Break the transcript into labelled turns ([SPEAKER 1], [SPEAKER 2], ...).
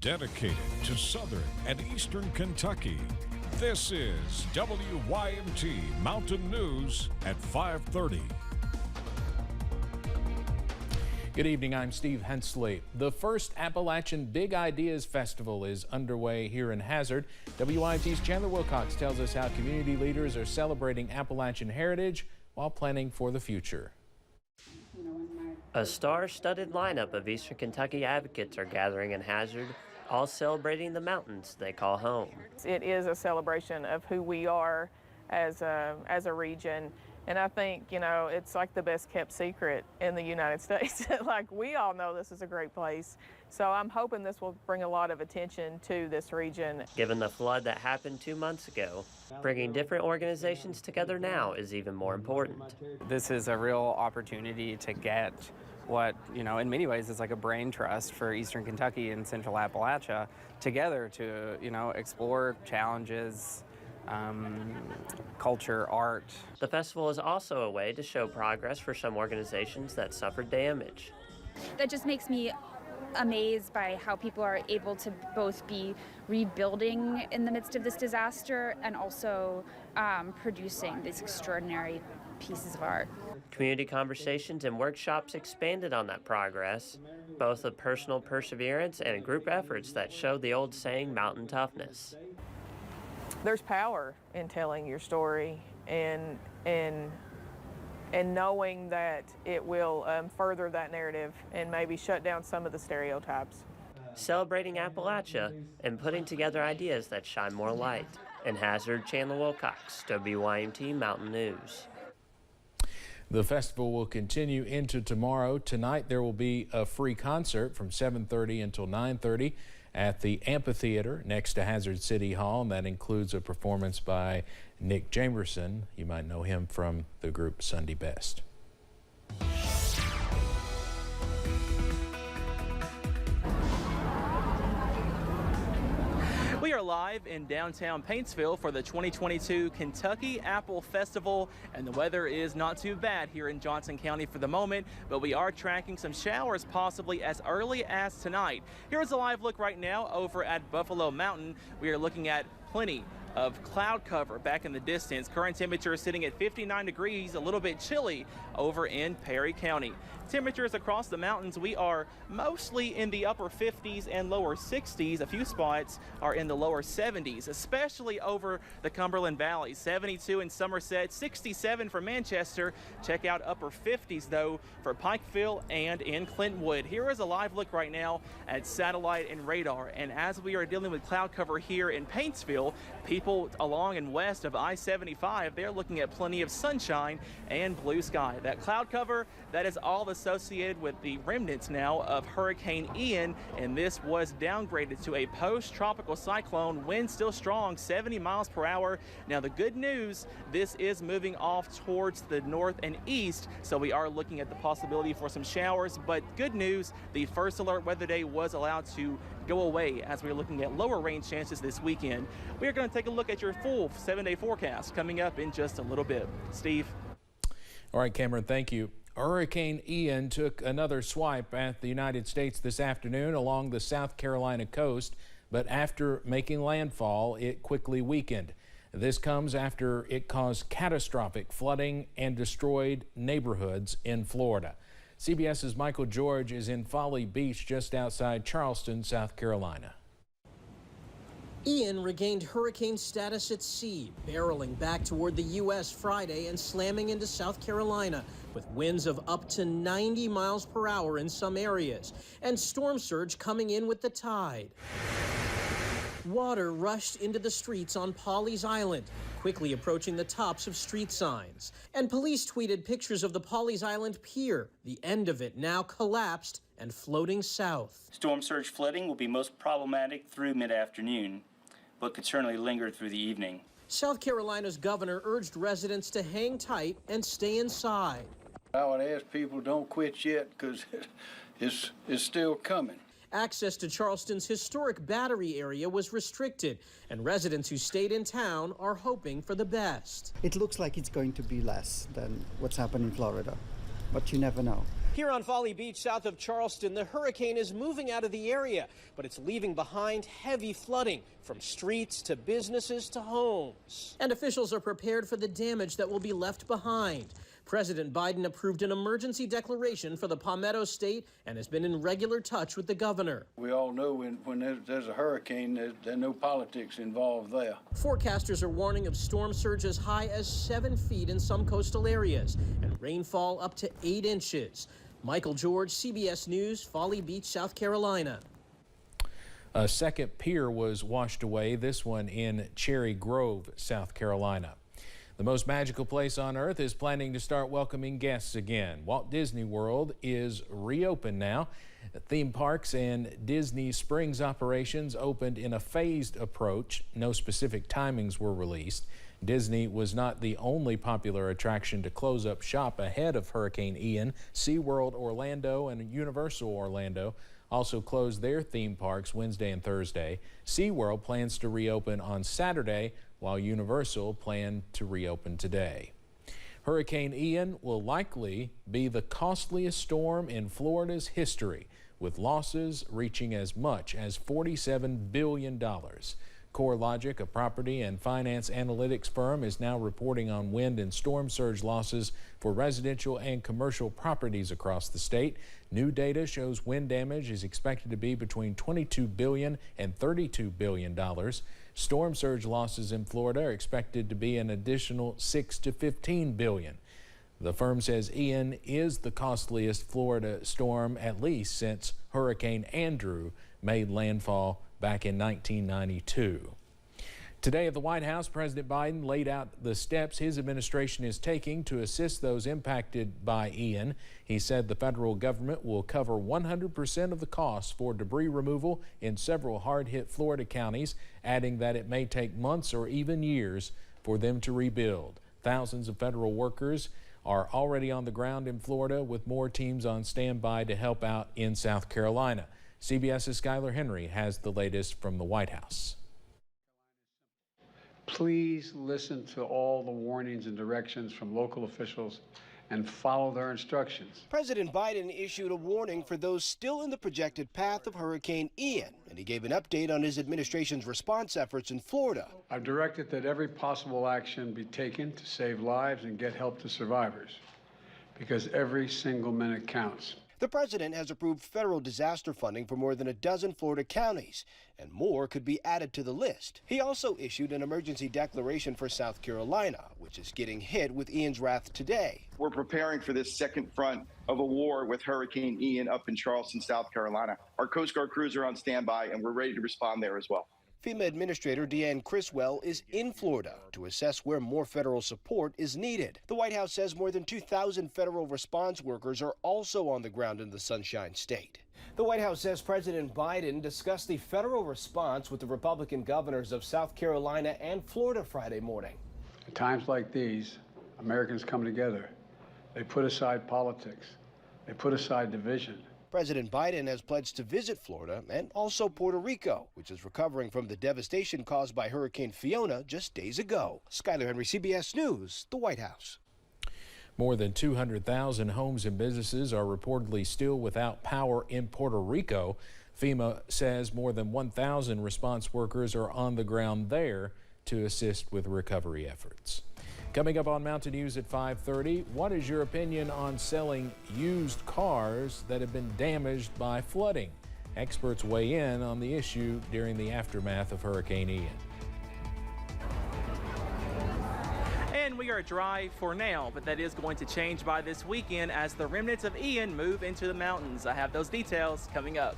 [SPEAKER 1] dedicated to southern and eastern Kentucky. This is WYMT Mountain News at 5:30.
[SPEAKER 2] Good evening, I'm Steve Hensley. The first Appalachian Big Ideas Festival is underway here in Hazard. WYMT's Chandler Wilcox tells us how community leaders are celebrating Appalachian heritage while planning for the future.
[SPEAKER 3] A star-studded lineup of Eastern Kentucky advocates are gathering in Hazard, all celebrating the mountains they call home.
[SPEAKER 4] It is a celebration of who we are as a region. And I think, you know, it's like the best kept secret in the United States. Like, we all know this is a great place. So I'm hoping this will bring a lot of attention to this region.
[SPEAKER 3] Given the flood that happened 2 months ago, bringing different organizations together now is even more important.
[SPEAKER 5] This is a real opportunity to get what, you know, in many ways is like a brain trust for Eastern Kentucky and Central Appalachia together to, you know, explore challenges, culture, art.
[SPEAKER 3] The festival is also a way to show progress for some organizations that suffered damage.
[SPEAKER 6] That just makes me amazed by how people are able to both be rebuilding in the midst of this disaster and also producing these extraordinary pieces of art.
[SPEAKER 3] Community conversations and workshops expanded on that progress, both of personal perseverance and group efforts that show the old saying, mountain toughness.
[SPEAKER 4] There's power in telling your story and knowing that it will further that narrative and maybe shut down some of the stereotypes.
[SPEAKER 3] Celebrating Appalachia and putting together ideas that shine more light. In Hazard, Chandler Wilcox, WYMT Mountain News.
[SPEAKER 2] The festival will continue into tomorrow. Tonight there will be a free concert from 7:30 until 9:30 at the amphitheater next to Hazard City Hall, and that includes a performance by Nick Jamerson. You might know him from the group Sunday Best.
[SPEAKER 7] We are live in downtown Paintsville for the 2022 Kentucky Apple Festival, and the weather is not too bad here in Johnson County for the moment, but we are tracking some showers possibly as early as tonight. Here's a live look right now over at Buffalo Mountain. We are looking at plenty of cloud cover back in the distance. Current temperature is sitting at 59 degrees, a little bit chilly over in Perry County. Temperatures across the mountains, we are mostly in the upper 50s and lower 60s. A few spots are in the lower 70s, especially over the Cumberland Valley. 72 in Somerset, 67 for Manchester. Check out upper 50s though for Pikeville and in Clintwood. Here is a live look right now at satellite and radar. And as we are dealing with cloud cover here in Paintsville, people along and west of I-75, they're looking at plenty of sunshine and blue sky. That cloud cover, that is all associated with the remnants now of Hurricane Ian, and this was downgraded to a post-tropical cyclone. Wind still strong, 70 miles per hour. Now the good news, this is moving off towards the north and east, so we are looking at the possibility for some showers. But good news, the first alert weather day was allowed to go away as we're looking at lower rain chances this weekend. We are going to take a look at your full 7-day forecast coming up in just a little bit. Steve.
[SPEAKER 2] All right, Cameron, thank you. Hurricane Ian took another swipe at the United States this afternoon along the South Carolina coast, but after making landfall, it quickly weakened. This comes after it caused catastrophic flooding and destroyed neighborhoods in Florida. CBS's Michael George is in Folly Beach just outside Charleston, South Carolina.
[SPEAKER 8] Ian regained hurricane status at sea, barreling back toward the U.S. Friday and slamming into South Carolina with winds of up to 90 miles per hour in some areas and storm surge coming in with the tide. Water rushed into the streets on Pawleys Island, quickly approaching the tops of street signs. And police tweeted pictures of the Pawleys Island pier, the end of it now collapsed and floating south.
[SPEAKER 9] Storm surge flooding will be most problematic through mid-afternoon, but could certainly linger through the evening.
[SPEAKER 8] South Carolina's governor urged residents to hang tight and stay inside.
[SPEAKER 10] I would ask people don't quit yet because it's still coming.
[SPEAKER 8] Access to Charleston's historic Battery area was restricted, and residents who stayed in town are hoping for the best.
[SPEAKER 11] It looks like it's going to be less than what's happened in Florida, but you never know.
[SPEAKER 8] Here on Folly Beach, south of Charleston, the hurricane is moving out of the area, but it's leaving behind heavy flooding from streets to businesses to homes. And officials are prepared for the damage that will be left behind. President Biden approved an emergency declaration for the Palmetto State and has been in regular touch with the governor.
[SPEAKER 10] We all know when there's a hurricane, there's no politics involved there.
[SPEAKER 8] Forecasters are warning of storm surge as high as 7 feet in some coastal areas and rainfall up to 8 inches. Michael George, CBS News, Folly Beach, South Carolina.
[SPEAKER 2] A second pier was washed away, this one in Cherry Grove, South Carolina. The most magical place on earth is planning to start welcoming guests again. Walt Disney World is reopened now. Theme parks and Disney Springs operations opened in a phased approach. No specific timings were released. Disney was not the only popular attraction to close up shop ahead of Hurricane Ian. SeaWorld Orlando and Universal Orlando also closed their theme parks Wednesday and Thursday. SeaWorld plans to reopen on Saturday, while Universal planned to reopen today. Hurricane Ian will likely be the costliest storm in Florida's history, with losses reaching as much as $47 billion. CoreLogic, a property and finance analytics firm, is now reporting on wind and storm surge losses for residential and commercial properties across the state. New data shows wind damage is expected to be between $22 billion and $32 billion. Storm surge losses in Florida are expected to be an additional $6 to $15 billion. The firm says Ian is the costliest Florida storm at least since Hurricane Andrew made landfall back in 1992. Today at the White House, President Biden laid out the steps his administration is taking to assist those impacted by Ian. He said the federal government will cover 100% of the costs for debris removal in several hard-hit Florida counties, adding that it may take months or even years for them to rebuild. Thousands of federal workers are already on the ground in Florida, with more teams on standby to help out in South Carolina. CBS's Skylar Henry has the latest from the White House.
[SPEAKER 11] Please listen to all the warnings and directions from local officials and follow their instructions.
[SPEAKER 12] President Biden issued a warning for those still in the projected path of Hurricane Ian, and he gave an update on his administration's response efforts in Florida.
[SPEAKER 11] I've directed that every possible action be taken to save lives and get help to survivors, because every single minute counts.
[SPEAKER 12] The president has approved federal disaster funding for more than a dozen Florida counties, and more could be added to the list. He also issued an emergency declaration for South Carolina, which is getting hit with Ian's wrath today.
[SPEAKER 13] We're preparing for this second front of a war with Hurricane Ian up in Charleston, South Carolina. Our Coast Guard crews are on standby, and we're ready to respond there as well.
[SPEAKER 12] FEMA Administrator Deanne Criswell is in Florida to assess where more federal support is needed. The White House says more than 2,000 federal response workers are also on the ground in the Sunshine State. The White House says President Biden discussed the federal response with the Republican governors of South Carolina and Florida Friday morning.
[SPEAKER 11] At times like these, Americans come together. They put aside politics. They put aside division.
[SPEAKER 12] President Biden has pledged to visit Florida and also Puerto Rico, which is recovering from the devastation caused by Hurricane Fiona just days ago. Skylar Henry, CBS News, the White House.
[SPEAKER 2] More than 200,000 homes and businesses are reportedly still without power in Puerto Rico. FEMA says more than 1,000 response workers are on the ground there to assist with recovery efforts. Coming up on Mountain News at 5:30, what is your opinion on selling used cars that have been damaged by flooding? Experts weigh in on the issue during the aftermath of Hurricane Ian.
[SPEAKER 7] And we are dry for now, but that is going to change by this weekend as the remnants of Ian move into the mountains. I have those details coming up.